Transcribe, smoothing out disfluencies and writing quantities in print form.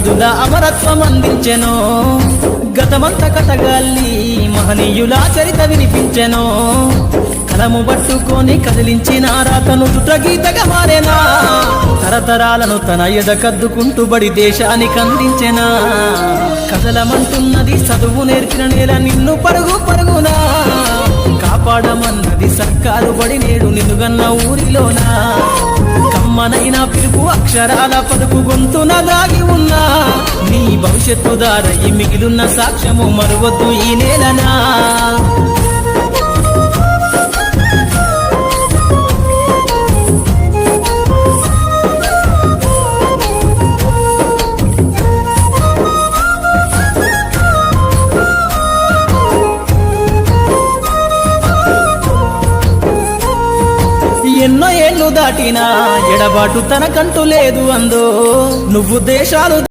యోధుల అమరత్వం అందించెను గతమంత కథగాల్లి మహనీయుల చరిత వినిపించెను కలము పట్టుకొని కదిలించిన రాతను గీతగా మారేనా తరతరాలను తన ఎద కద్దుకుంటూ బడి దేశానికి అందించెనా కదలమంటున్నది చదువు నేర్చిన నేల నిన్ను పరుగు పరుగునా కాపాడమన్నది సర్కారు బడి నేడు నిన్నుగన్న ఊరిలోనా కమ్మనైన పిలుపు అక్షరాల పలుకు గొంతున దాగి ఉన్నా నీ భవిష్యత్తు దారయి మిగిలిన సాక్ష్యము మరువద్దు ఈ నేలనా ఎన్నో ఏళ్ళు దాటినా ఎడబాటు తనకంటూ లేదు అందో నువ్వు దేశాలు